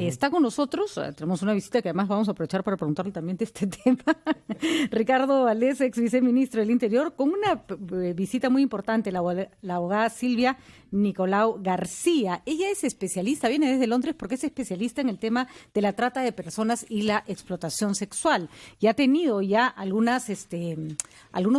Está con nosotros, tenemos una visita que además vamos a aprovechar para preguntarle también de este tema. Ricardo Valdés, ex viceministro del Interior, con una visita muy importante, la abogada Silvia Nicolau García. Ella es especialista, viene desde Londres porque es especialista en el tema de la trata de personas y la explotación sexual. Y ha tenido ya algunos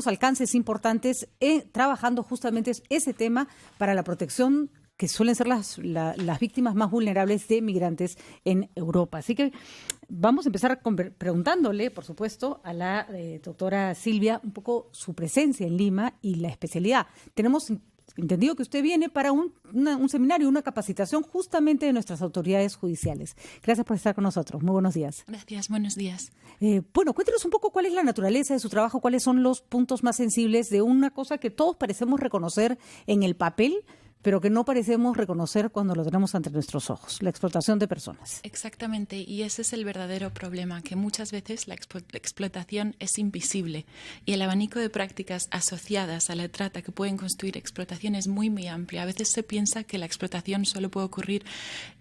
alcances importantes trabajando justamente ese tema para la protección que suelen ser las víctimas más vulnerables de migrantes en Europa. Así que vamos a empezar preguntándole, por supuesto, a la doctora Silvia un poco su presencia en Lima y la especialidad. Tenemos entendido que usted viene para un seminario, una capacitación justamente de nuestras autoridades judiciales. Gracias por estar con nosotros. Muy buenos días. Gracias, buenos días. Bueno, cuéntenos un poco cuál es la naturaleza de su trabajo, cuáles son los puntos más sensibles de una cosa que todos parecemos reconocer en el papel, pero que no parecemos reconocer cuando lo tenemos ante nuestros ojos, la explotación de personas. Exactamente, y ese es el verdadero problema, que muchas veces la explotación es invisible y el abanico de prácticas asociadas a la trata que pueden constituir explotación es muy, muy amplio. A veces se piensa que la explotación solo puede ocurrir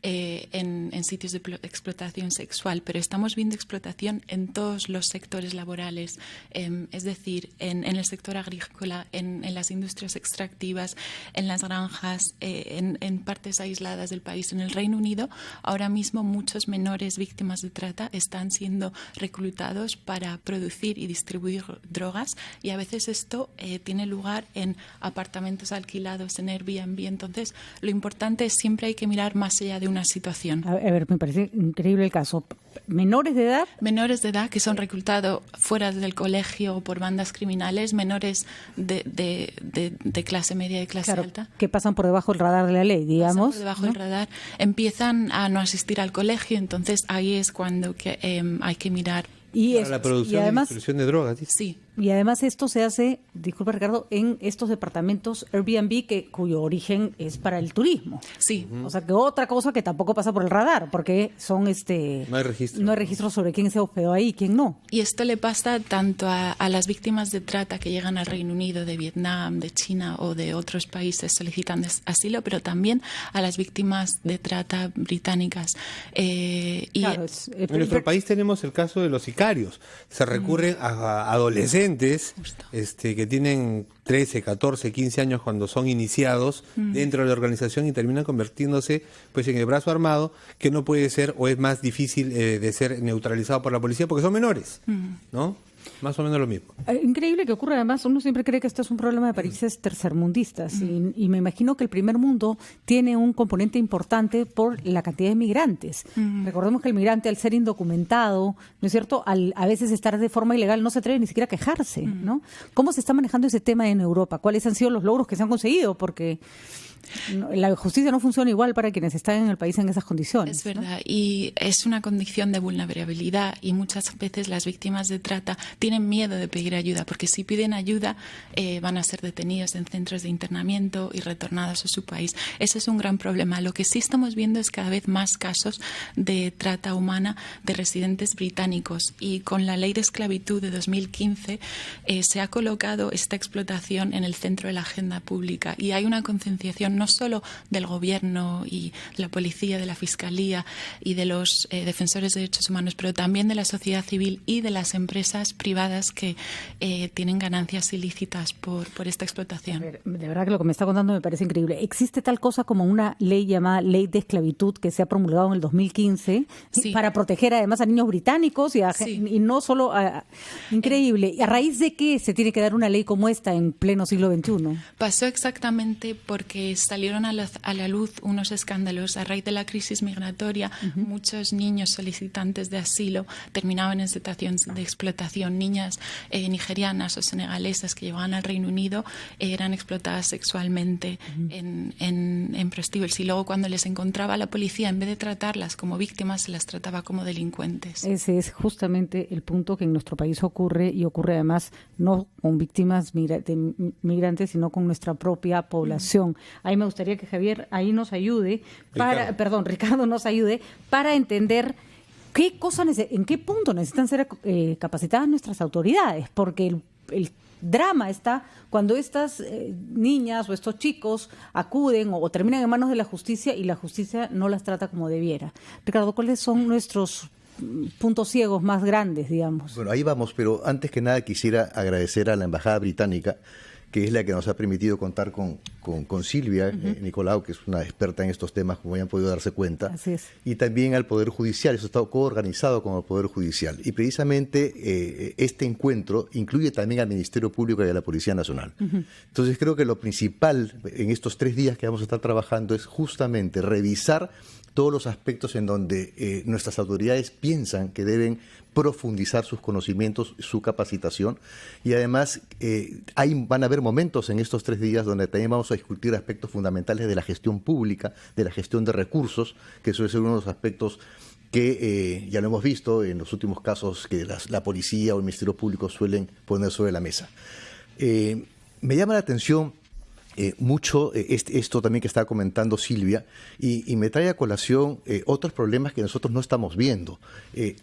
en sitios de explotación sexual, pero estamos viendo explotación en todos los sectores laborales, es decir, en el sector agrícola, en las industrias extractivas, en las granjas, en partes aisladas del país. En el Reino Unido, ahora mismo muchos menores víctimas de trata están siendo reclutados para producir y distribuir drogas, y a veces esto tiene lugar en apartamentos alquilados en Airbnb. Entonces, lo importante es siempre hay que mirar más allá de una situación. A ver, me parece increíble el caso. ¿Menores de edad? Menores de edad que son reclutados fuera del colegio por bandas criminales, menores de clase media y clase alta. Que pasan por debajo del radar de la ley, digamos. Pasan por debajo del radar, empiezan a no asistir al colegio, entonces ahí es cuando hay que mirar. Y la producción y distribución de drogas. ¿Sí? Sí. Y además esto se hace, disculpa Ricardo, en estos departamentos Airbnb cuyo origen es para el turismo. Sí. O sea, que otra cosa que tampoco pasa por el radar, porque son no hay registro. No hay registro sobre quién se hospedó ahí y quién no. Y esto le pasa tanto a las víctimas de trata que llegan al Reino Unido, de Vietnam, de China o de otros países solicitando asilo, pero también a las víctimas de trata británicas. En nuestro país tenemos el caso de los sicarios. Se recurren a adolescentes que tienen 13, 14, 15 años cuando son iniciados dentro de la organización y terminan convirtiéndose pues en el brazo armado, que no puede ser o es más difícil de ser neutralizado por la policía porque son menores, ¿no? Más o menos lo mismo. Increíble que ocurra, además, uno siempre cree que esto es un problema de países tercermundistas y me imagino que el primer mundo tiene un componente importante por la cantidad de migrantes. Recordemos que el migrante, al ser indocumentado, ¿no es cierto?, a veces estar de forma ilegal, no se atreve ni siquiera a quejarse, ¿no? ¿Cómo se está manejando ese tema en Europa? ¿Cuáles han sido los logros que se han conseguido? Porque la justicia no funciona igual para quienes están en el país en esas condiciones. Es verdad, ¿no? Y es una condición de vulnerabilidad y muchas veces las víctimas de trata tienen miedo de pedir ayuda, porque si piden ayuda van a ser detenidos en centros de internamiento y retornados a su país. Ese es un gran problema. Lo que sí estamos viendo es cada vez más casos de trata humana de residentes británicos, y con la ley de esclavitud de 2015 se ha colocado esta explotación en el centro de la agenda pública, y hay una concienciación no solo del gobierno y de la policía, de la fiscalía y de los defensores de derechos humanos, pero también de la sociedad civil y de las empresas privadas que tienen ganancias ilícitas por esta explotación. A ver, de verdad que lo que me está contando me parece increíble. ¿Existe tal cosa como una ley llamada Ley de Esclavitud que se ha promulgado en el 2015 para proteger además a niños británicos y no solo increíble? ¿Y a raíz de qué se tiene que dar una ley como esta en pleno siglo XXI? Pasó exactamente porque salieron a la luz unos escándalos a raíz de la crisis migratoria. Muchos niños solicitantes de asilo terminaban en situación de explotación. Niñas nigerianas o senegalesas que llegaban al Reino Unido eran explotadas sexualmente en prostíbulos, y luego cuando les encontraba la policía, en vez de tratarlas como víctimas, se las trataba como delincuentes. Ese es justamente el punto que en nuestro país ocurre, y ocurre además no con víctimas de migrantes, sino con nuestra propia población. Ahí me gustaría que Javier ahí nos ayude, Ricardo nos ayude para entender en qué punto necesitan ser capacitadas nuestras autoridades, porque drama está cuando estas niñas o estos chicos acuden o terminan en manos de la justicia y la justicia no las trata como debiera. Ricardo, ¿cuáles son nuestros puntos ciegos más grandes, digamos? Bueno, ahí vamos, pero antes que nada quisiera agradecer a la Embajada Británica, que es la que nos ha permitido contar con Silvia Nicolau, que es una experta en estos temas, como ya han podido darse cuenta. Así es. Y también al Poder Judicial, eso está coorganizado con el Poder Judicial. Y precisamente este encuentro incluye también al Ministerio Público y a la Policía Nacional. Entonces creo que lo principal en estos 3 días que vamos a estar trabajando es justamente revisar todos los aspectos en donde nuestras autoridades piensan que deben profundizar sus conocimientos, su capacitación, y además van a haber momentos en estos 3 días donde también vamos a discutir aspectos fundamentales de la gestión pública, de la gestión de recursos, que suele ser uno de los aspectos que ya lo hemos visto en los últimos casos que la policía o el Ministerio Público suelen poner sobre la mesa. Me llama la atención mucho esto también que estaba comentando Silvia, y me trae a colación otros problemas que nosotros no estamos viendo.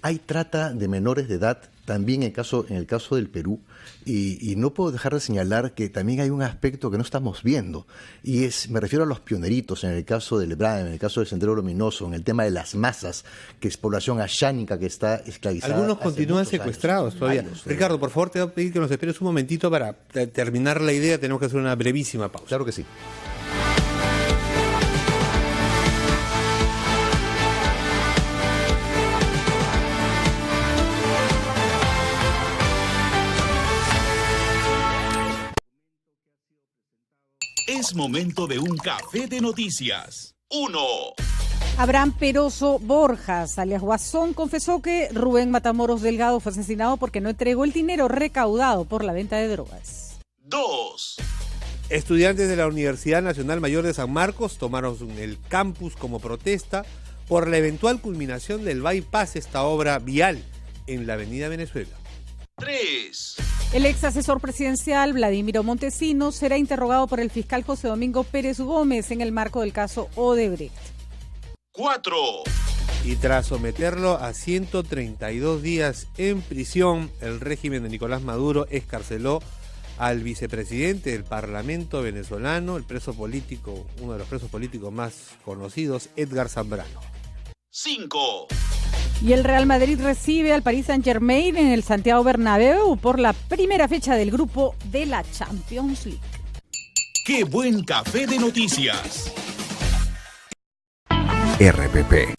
Hay trata de menores de edad también en el caso del Perú, y no puedo dejar de señalar que también hay un aspecto que no estamos viendo, y me refiero a los pioneritos en el caso del EBRAM, en el caso del Sendero Luminoso, en el tema de las masas, que es población ashánica que está esclavizada. Algunos continúan secuestrados todavía. Ricardo, por favor, te voy a pedir que nos esperes un momentito para terminar la idea. Tenemos que hacer una brevísima pausa. Claro que sí. Es momento de un café de noticias. 1. Abraham Peroso Borjas, alias Guasón, confesó que Rubén Matamoros Delgado fue asesinado porque no entregó el dinero recaudado por la venta de drogas. 2. Estudiantes de la Universidad Nacional Mayor de San Marcos tomaron el campus como protesta por la eventual culminación del bypass, esta obra vial en la avenida Venezuela. 3. El ex asesor presidencial Vladimiro Montesinos será interrogado por el fiscal José Domingo Pérez Gómez en el marco del caso Odebrecht. 4. Y tras someterlo a 132 días en prisión, el régimen de Nicolás Maduro excarceló al vicepresidente del Parlamento venezolano, el preso político, uno de los presos políticos más conocidos, Edgar Zambrano. 5. Y el Real Madrid recibe al Paris Saint-Germain en el Santiago Bernabéu por la primera fecha del grupo de la Champions League. ¡Qué buen café de noticias! RPP.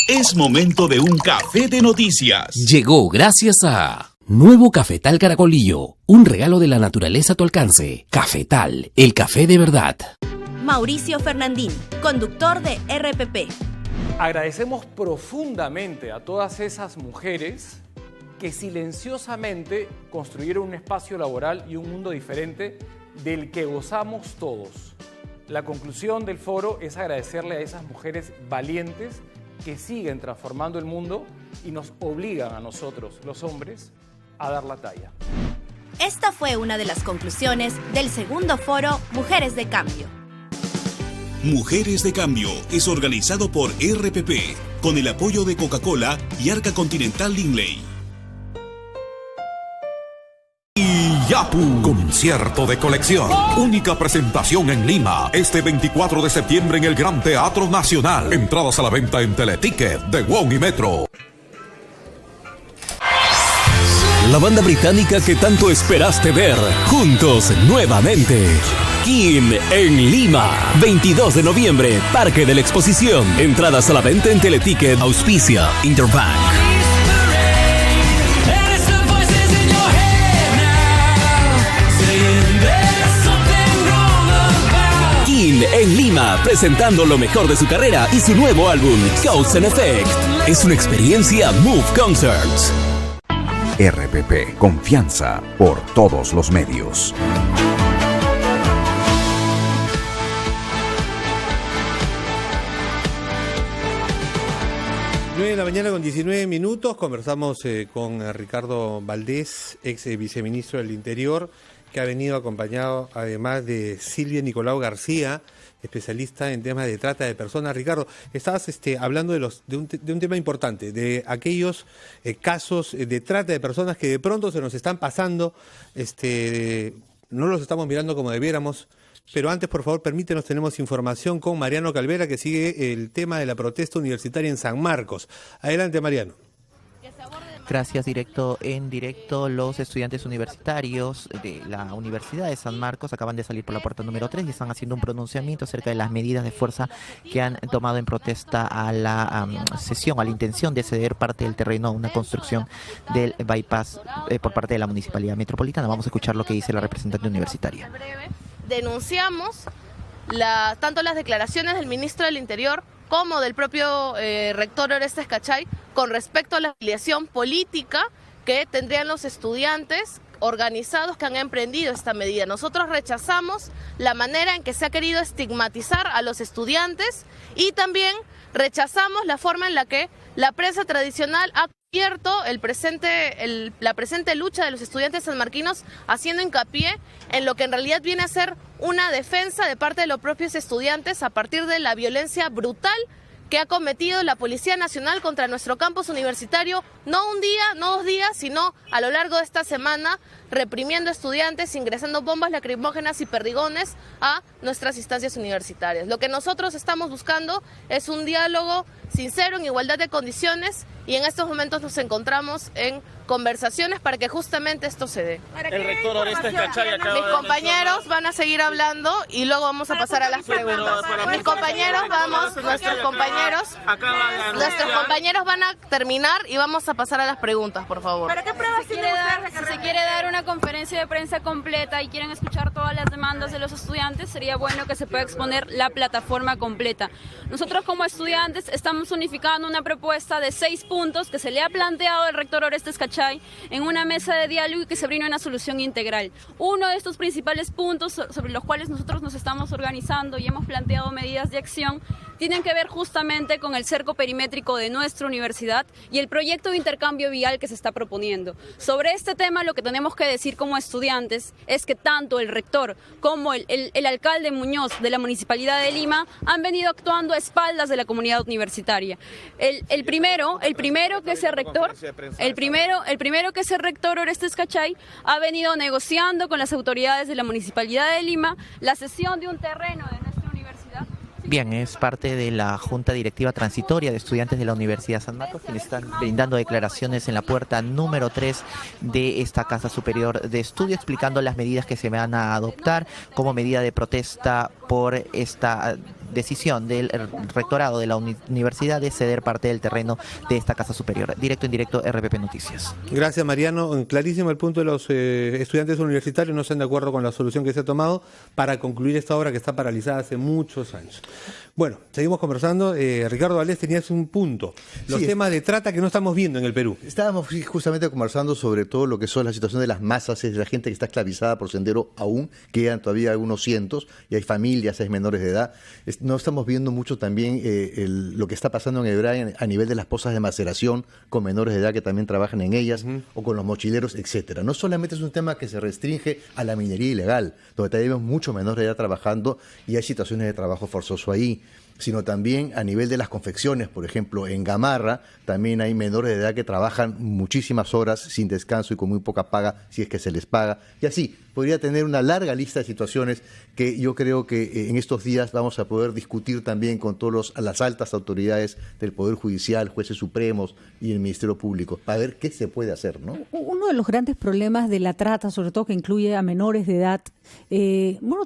Es momento de un café de noticias. Llegó gracias a Nuevo Cafetal Caracolillo, un regalo de la naturaleza a tu alcance. Cafetal, el café de verdad. Mauricio Fernandín, conductor de RPP. Agradecemos profundamente a todas esas mujeres que silenciosamente construyeron un espacio laboral y un mundo diferente del que gozamos todos. La conclusión del foro es agradecerle a esas mujeres valientes que siguen transformando el mundo y nos obligan a nosotros, los hombres, a dar la talla. Esta fue una de las conclusiones del segundo foro Mujeres de Cambio. Mujeres de Cambio es organizado por RPP con el apoyo de Coca-Cola y Arca Continental Linley. Yapu, concierto de colección. Única presentación en Lima, este 24 de septiembre en el Gran Teatro Nacional. Entradas a la venta en Teleticket de WOM y Metro. La banda británica que tanto esperaste ver, juntos nuevamente. King en Lima, 22 de noviembre, Parque de la Exposición. Entradas a la venta en Teleticket, auspicia Interbank. King en Lima, presentando lo mejor de su carrera y su nuevo álbum, Cause and Effect. Es una experiencia Move Concerts. RPP, confianza por todos los medios. 9 de la mañana con 19 minutos. Conversamos con Ricardo Valdés, ex viceministro del Interior, que ha venido acompañado además de Silvia Nicolau García, especialista en temas de trata de personas. Ricardo, estabas hablando de un tema importante, de aquellos casos de trata de personas que de pronto se nos están pasando, no los estamos mirando como debiéramos. Pero antes, por favor, permítenos, tenemos información con Mariano Calvera, que sigue el tema de la protesta universitaria en San Marcos. Adelante, Mariano. Gracias, en directo, los estudiantes universitarios de la Universidad de San Marcos acaban de salir por la puerta número 3 y están haciendo un pronunciamiento acerca de las medidas de fuerza que han tomado en protesta a la a la intención de ceder parte del terreno a una construcción del bypass por parte de la Municipalidad Metropolitana. Vamos a escuchar lo que dice la representante universitaria. Denunciamos tanto las declaraciones del ministro del Interior como del propio rector Orestes Cachay con respecto a la afiliación política que tendrían los estudiantes organizados que han emprendido esta medida. Nosotros rechazamos la manera en que se ha querido estigmatizar a los estudiantes y también rechazamos la forma en la que la prensa tradicional ha cubierto la presente lucha de los estudiantes sanmarquinos, haciendo hincapié en lo que en realidad viene a ser una defensa de parte de los propios estudiantes a partir de la violencia brutal que ha cometido la Policía Nacional contra nuestro campus universitario, no un día, no 2 días, sino a lo largo de esta semana, reprimiendo estudiantes, ingresando bombas lacrimógenas y perdigones a nuestras instancias universitarias. Lo que nosotros estamos buscando es un diálogo sincero, en igualdad de condiciones, y en estos momentos nos encontramos en conversaciones para que justamente esto se dé. El rector Orestes Cachay acaba Mis compañeros van a seguir hablando y luego vamos a pasar a las preguntas. Nuestros compañeros van a terminar y vamos a pasar a las preguntas, por favor. ¿Para qué pruebas si se quiere dar una conferencia de prensa completa y quieren escuchar todas las demandas de los estudiantes, sería bueno que se pueda exponer la plataforma completa. Nosotros como estudiantes estamos unificando una propuesta de 6 puntos que se le ha planteado al rector Orestes Cachay en una mesa de diálogo y que se brinde una solución integral. Uno de estos principales puntos sobre los cuales nosotros nos estamos organizando y hemos planteado medidas de acción tienen que ver justamente con el cerco perimétrico de nuestra universidad y el proyecto de intercambio vial que se está proponiendo. Sobre este tema lo que tenemos que decir como estudiantes es que tanto el rector como el alcalde Muñoz de la Municipalidad de Lima han venido actuando a espaldas de la comunidad universitaria. El primero que ese rector Orestes Cachay ha venido negociando con las autoridades de la Municipalidad de Lima la cesión de un terreno de nuestra universidad. Bien, es parte de la Junta Directiva Transitoria de Estudiantes de la Universidad San Marcos, quienes están brindando declaraciones en la puerta número 3 de esta Casa Superior de Estudio, explicando las medidas que se van a adoptar como medida de protesta por esta decisión del rectorado de la universidad de ceder parte del terreno de esta Casa Superior. Directo, indirecto, RPP Noticias. Gracias, Mariano. Clarísimo el punto de los estudiantes universitarios, no están de acuerdo con la solución que se ha tomado para concluir esta obra que está paralizada hace muchos años. Bueno, seguimos conversando. Ricardo Valdés, tenías un punto. Los temas de trata que no estamos viendo en el Perú. Estábamos justamente conversando sobre todo lo que son la situación de las masas, es la gente que está esclavizada por Sendero aún, quedan todavía algunos cientos, y hay familias, hay menores de edad. No estamos viendo mucho también lo que está pasando en Hebraica a nivel de las pozas de maceración, con menores de edad que también trabajan en ellas, o con los mochileros, etcétera. No solamente es un tema que se restringe a la minería ilegal, donde también vemos muchos menores de edad trabajando y hay situaciones de trabajo forzoso ahí, sino también a nivel de las confecciones. Por ejemplo, en Gamarra también hay menores de edad que trabajan muchísimas horas sin descanso y con muy poca paga, si es que se les paga. Y así, podría tener una larga lista de situaciones que yo creo que en estos días vamos a poder discutir también con todas las altas autoridades del Poder Judicial, jueces supremos y el Ministerio Público, para ver qué se puede hacer, ¿no? Uno de los grandes problemas de la trata, sobre todo que incluye a menores de edad,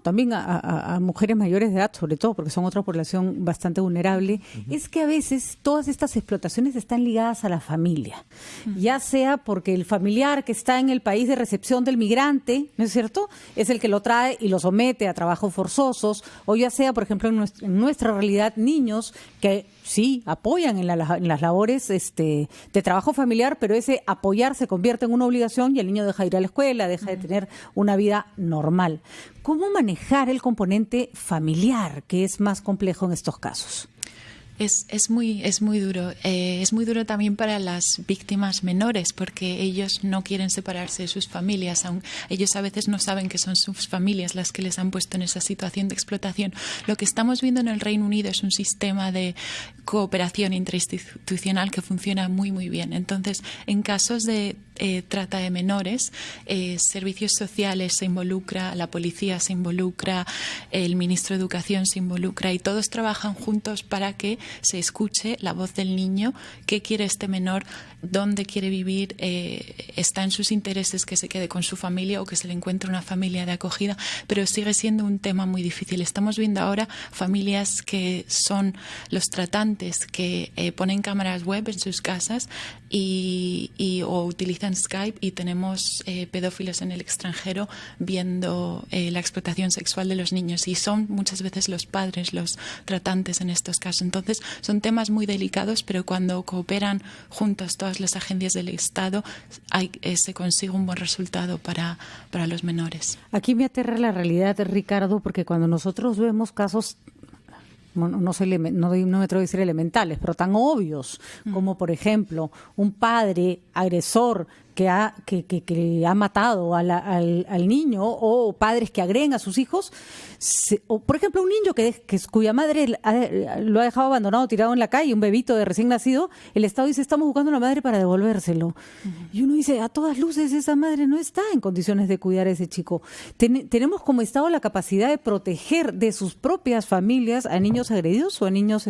también a mujeres mayores de edad, sobre todo porque son otra población bastante vulnerable, es que a veces todas estas explotaciones están ligadas a la familia, ya sea porque el familiar que está en el país de recepción del migrante, ¿no es cierto?, es el que lo trae y lo somete a trabajos forzosos, o ya sea, por ejemplo, en nuestra realidad, niños que sí apoyan en las labores de trabajo familiar, pero ese apoyar se convierte en una obligación y el niño deja de ir a la escuela, deja de tener una vida normal. ¿Cómo manejar el componente familiar, que es más complejo en estos casos? Es muy duro. Es muy duro también para las víctimas menores, porque ellos no quieren separarse de sus familias. Ellos a veces no saben que son sus familias las que les han puesto en esa situación de explotación. Lo que estamos viendo en el Reino Unido es un sistema de cooperación interinstitucional que funciona muy, muy bien. Entonces, en casos de trata de menores, servicios sociales se involucra, la policía se involucra, el ministro de Educación se involucra y todos trabajan juntos para que se escuche la voz del niño, qué quiere este menor, dónde quiere vivir, está en sus intereses que se quede con su familia o que se le encuentre una familia de acogida, pero sigue siendo un tema muy difícil. Estamos viendo ahora familias que son los tratantes que ponen cámaras web en sus casas o utilizan Skype, y tenemos pedófilos en el extranjero viendo la explotación sexual de los niños, y son muchas veces los padres los tratantes en estos casos. Entonces son temas muy delicados, pero cuando cooperan juntos todas las agencias del Estado se consigue un buen resultado para los menores. Aquí me aterra la realidad, Ricardo, porque cuando nosotros vemos casos, no me atrevo a decir elementales, pero tan obvios, como por ejemplo un padre agresor que ha matado al niño, o padres que agreden a sus hijos, o por ejemplo un niño cuya madre lo ha dejado abandonado, tirado en la calle, un bebito de recién nacido, el Estado dice estamos buscando a la madre para devolvérselo. Y uno dice, a todas luces esa madre no está en condiciones de cuidar a ese chico. ¿Tenemos como Estado la capacidad de proteger de sus propias familias a niños agredidos o a niños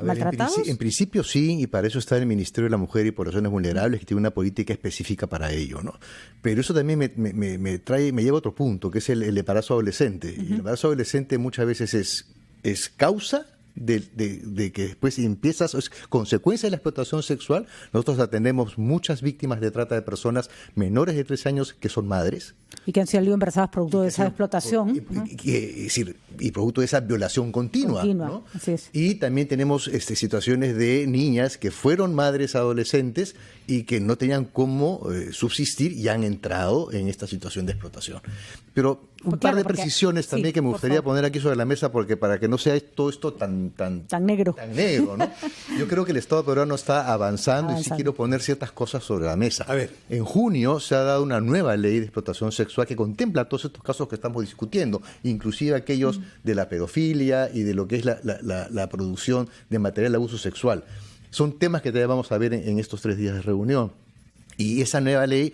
maltratados? En principio sí, y para eso está el Ministerio de la Mujer y Poblaciones Vulnerables, que tiene una política específica para ello, ¿no? Pero eso también me lleva a otro punto, que es el embarazo adolescente. Y el embarazo adolescente muchas veces es causa de que después empiezas, es consecuencia de la explotación sexual. Nosotros atendemos muchas víctimas de trata de personas menores de 13 años que son madres. Y que han salido embarazadas producto de esa explotación. Y producto de esa violación continua. ¿No? Así es. Y también tenemos situaciones de niñas que fueron madres adolescentes y que no tenían cómo subsistir y han entrado en esta situación de explotación. Pero un par de precisiones también que me gustaría poner aquí sobre la mesa, porque para que no sea todo esto tan negro, ¿no? Yo creo que el Estado peruano está avanzando y sí quiero poner ciertas cosas sobre la mesa. A ver, en junio se ha dado una nueva ley de explotación sexual que contempla todos estos casos que estamos discutiendo, inclusive aquellos de la pedofilia y de lo que es la producción de material de abuso sexual. Son temas que todavía vamos a ver en estos 3 días de reunión. Y esa nueva ley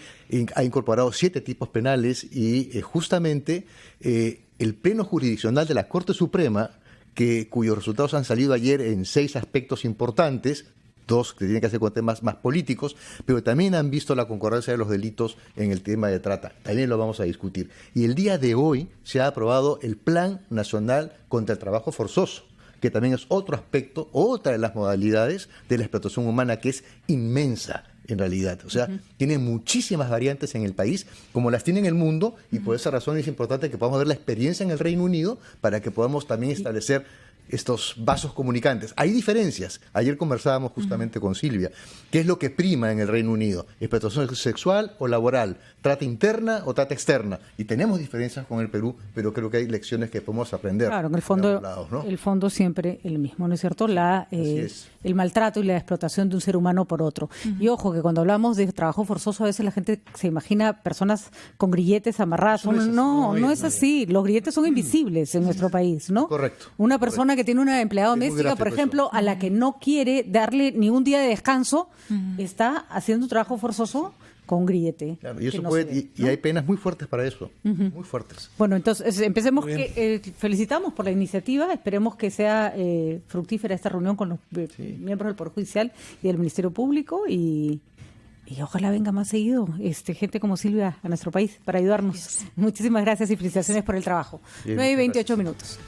ha incorporado 7 tipos penales y justamente el Pleno Jurisdiccional de la Corte Suprema, cuyos resultados han salido ayer en 6 aspectos importantes, 2 que tienen que hacer con temas más políticos, pero también han visto la concordancia de los delitos en el tema de trata. También lo vamos a discutir. Y el día de hoy se ha aprobado el Plan Nacional contra el Trabajo Forzoso, que también es otro aspecto, otra de las modalidades de la explotación humana, que es inmensa en realidad. O sea, tiene muchísimas variantes en el país, como las tiene en el mundo, y por esa razón es importante que podamos ver la experiencia en el Reino Unido para que podamos también establecer estos vasos comunicantes. Hay diferencias. Ayer conversábamos justamente con Silvia. ¿Qué es lo que prima en el Reino Unido? ¿Explotación sexual o laboral? ¿Trata interna o trata externa? Y tenemos diferencias con el Perú, pero creo que hay lecciones que podemos aprender. Claro, en el fondo, ¿no? El fondo siempre el mismo, ¿no es cierto? El maltrato y la explotación de un ser humano por otro. Y ojo, que cuando hablamos de trabajo forzoso, a veces la gente se imagina personas con grilletes amarradas. No es así. Los grilletes son invisibles en nuestro país, ¿no? Correcto. Una persona que tiene una empleada doméstica, por ejemplo, a la que no quiere darle ni un día de descanso, está haciendo un trabajo forzoso con un grillete. Claro, y eso y hay penas muy fuertes para eso, muy fuertes. Bueno, entonces empecemos. Felicitamos por la iniciativa, esperemos que sea fructífera esta reunión con los miembros del Poder Judicial y del Ministerio Público y ojalá venga más seguido gente como Silvia a nuestro país para ayudarnos. Muchísimas gracias y felicitaciones por el trabajo. 9:28 minutos.